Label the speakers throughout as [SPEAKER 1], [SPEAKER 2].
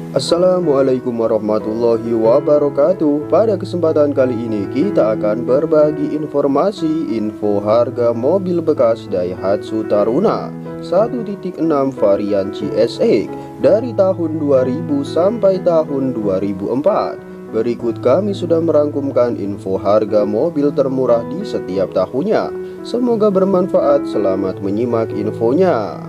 [SPEAKER 1] Assalamualaikum warahmatullahi wabarakatuh. Pada kesempatan kali ini kita akan berbagi info harga mobil bekas Daihatsu Taruna 1.6 varian GSX dari tahun 2000 sampai tahun 2004. Berikut kami sudah merangkumkan info harga mobil termurah di setiap tahunnya. Semoga bermanfaat, selamat menyimak infonya.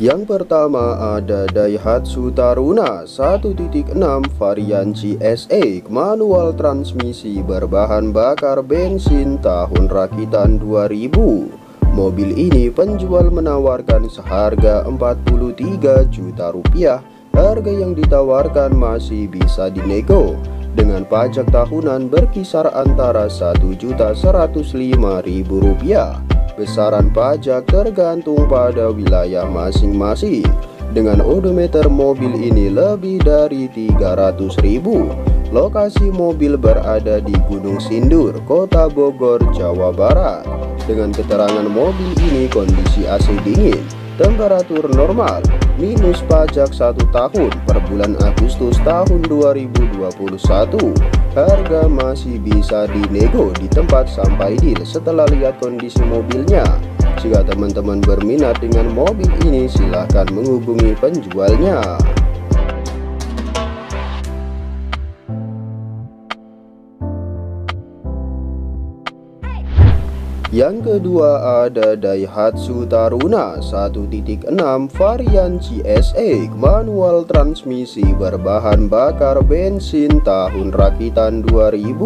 [SPEAKER 1] Yang pertama ada Daihatsu Taruna 1.6 varian GSX manual transmisi berbahan bakar bensin tahun rakitan 2000. Mobil ini penjual menawarkan seharga 43 juta rupiah. Harga yang ditawarkan masih bisa dinego dengan pajak tahunan berkisar antara 1.105.000 rupiah. Besaran pajak tergantung pada wilayah masing-masing. Dengan odometer mobil ini lebih dari 300.000. Lokasi mobil berada di Gunung Sindur, Kota Bogor, Jawa Barat. Dengan keterangan mobil ini kondisi AC dingin, temperatur normal, minus pajak 1 tahun per bulan Agustus tahun 2021. Harga masih bisa dinego di tempat sampai deal setelah lihat kondisi mobilnya. Jika teman-teman berminat dengan mobil ini, silahkan menghubungi penjualnya. Yang kedua ada Daihatsu Taruna 1.6 varian GSX manual transmisi berbahan bakar bensin tahun rakitan 2000.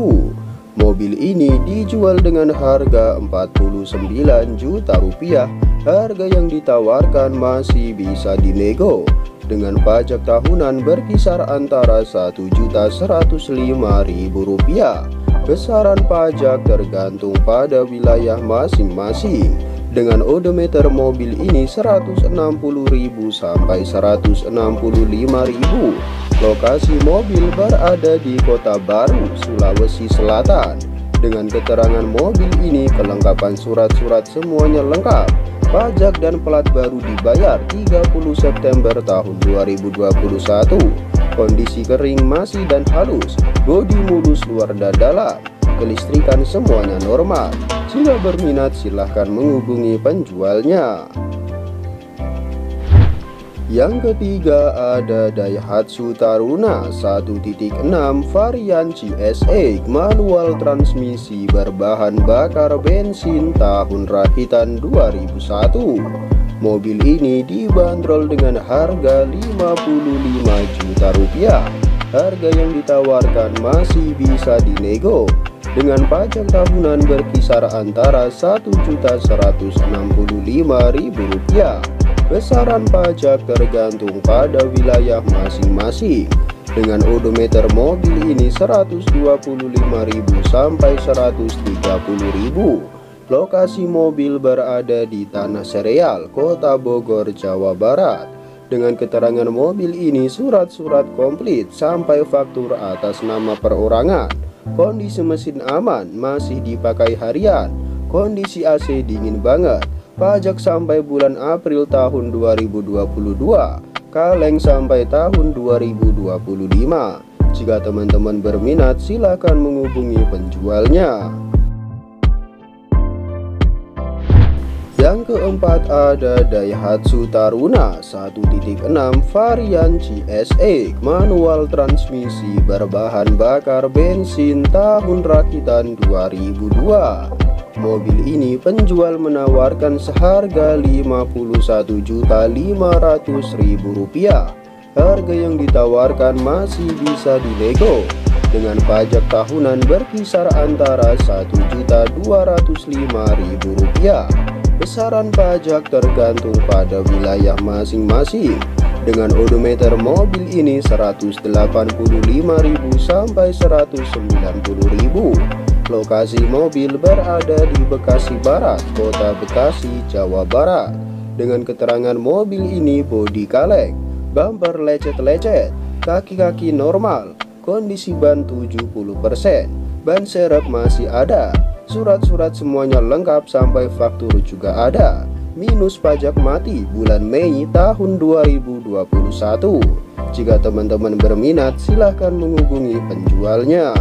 [SPEAKER 1] Mobil ini dijual dengan harga 49 juta rupiah. Harga yang ditawarkan masih bisa dinego dengan pajak tahunan berkisar antara 1.105.000 rupiah. Besaran pajak tergantung pada wilayah masing-masing. Dengan odometer mobil ini 160.000 sampai 165.000. Lokasi mobil berada di Kota Baru, Sulawesi Selatan. Dengan keterangan mobil ini kelengkapan surat-surat semuanya lengkap. Pajak dan plat baru dibayar 30 September tahun 2021. Kondisi kering masih dan halus, bodi mulus luar dan dalam, kelistrikan semuanya normal. Jika berminat silahkan menghubungi penjualnya. Yang ketiga ada Daihatsu Taruna 1.6 varian GSX manual transmisi berbahan bakar bensin tahun rakitan 2001. Mobil ini dibanderol dengan harga 55 juta rupiah. Harga yang ditawarkan masih bisa dinego dengan pajak tahunan berkisar antara 1.165.000 rupiah. Besaran pajak tergantung pada wilayah masing-masing. Dengan odometer mobil ini 125.000 sampai 130.000. Lokasi mobil berada di Tanah Sereal, Kota Bogor, Jawa Barat. Dengan keterangan mobil ini surat-surat komplit sampai faktur atas nama perorangan. Kondisi mesin aman, masih dipakai harian. Kondisi AC dingin banget. Pajak sampai bulan April tahun 2022. Kaleng sampai tahun 2025. Jika teman-teman berminat silahkan menghubungi penjualnya. Yang keempat ada Daihatsu Taruna 1.6 varian GSX manual transmisi berbahan bakar bensin tahun rakitan 2002. Mobil ini penjual menawarkan seharga 51.500.000 rupiah. Harga yang ditawarkan masih bisa dinego dengan pajak tahunan berkisar antara 1.205.000 rupiah. Besaran pajak tergantung pada wilayah masing-masing. Dengan odometer mobil ini 185.000 sampai 190.000. Lokasi mobil berada di Bekasi Barat, Kota Bekasi, Jawa Barat. Dengan keterangan mobil ini bodi kaleng, bumper lecet-lecet, kaki-kaki normal, kondisi ban 70%, ban serep masih ada, surat-surat semuanya lengkap sampai faktur juga ada, minus pajak mati bulan Mei tahun 2021. Jika teman-teman berminat, silahkan menghubungi penjualnya.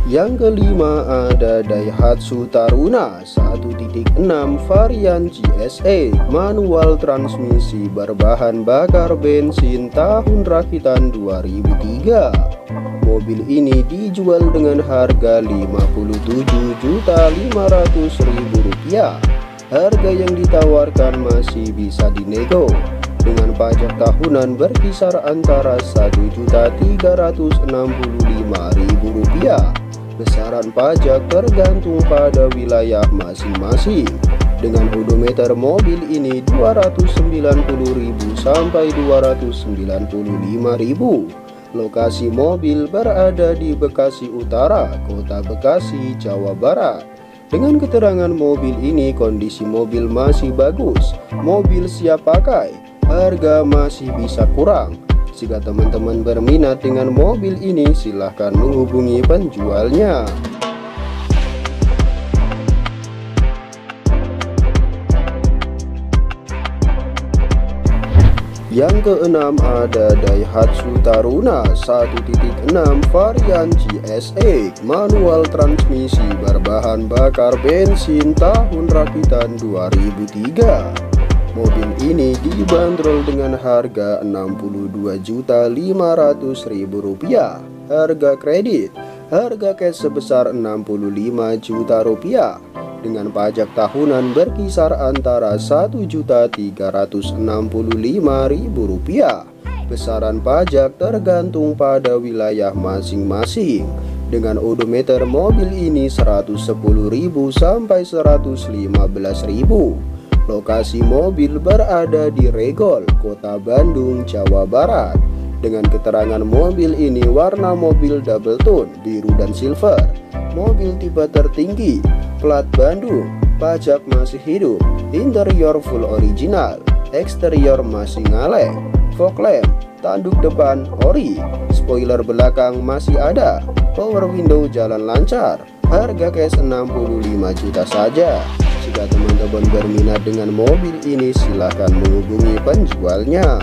[SPEAKER 1] Yang kelima ada Daihatsu Taruna 1.6 varian GSE manual transmisi berbahan bakar bensin tahun rakitan 2003. Mobil ini dijual dengan harga Rp57.500.000. Harga yang ditawarkan masih bisa dinego dengan pajak tahunan berkisar antara Rp1.365.000. Besaran pajak tergantung pada wilayah masing-masing. Dengan odometer mobil ini 290.000 sampai 295.000. Lokasi mobil berada di Bekasi Utara, Kota Bekasi, Jawa Barat. Dengan keterangan mobil ini kondisi mobil masih bagus, mobil siap pakai, harga masih bisa kurang. Jika teman-teman berminat dengan mobil ini, silahkan menghubungi penjualnya. Yang keenam ada Daihatsu Taruna 1.6 varian GSE manual transmisi berbahan bakar bensin tahun rakitan 2003. Mobil ini dibanderol dengan harga Rp62.500.000. Harga kredit, harga cash sebesar Rp65 juta. Dengan pajak tahunan berkisar antara Rp1.365.000. Besaran pajak tergantung pada wilayah masing-masing. Dengan odometer mobil ini 110.000 sampai 115.000. Lokasi mobil berada di Regol, Kota Bandung, Jawa Barat. Dengan keterangan mobil ini warna mobil double tone, biru dan silver. Mobil tipe tertinggi, plat Bandung, pajak masih hidup, interior full original, eksterior masih ngaleng, fog lamp, tanduk depan ori, spoiler belakang masih ada, power window jalan lancar. Harga cash 65 juta saja. Jika teman-teman berminat dengan mobil ini, silahkan menghubungi penjualnya.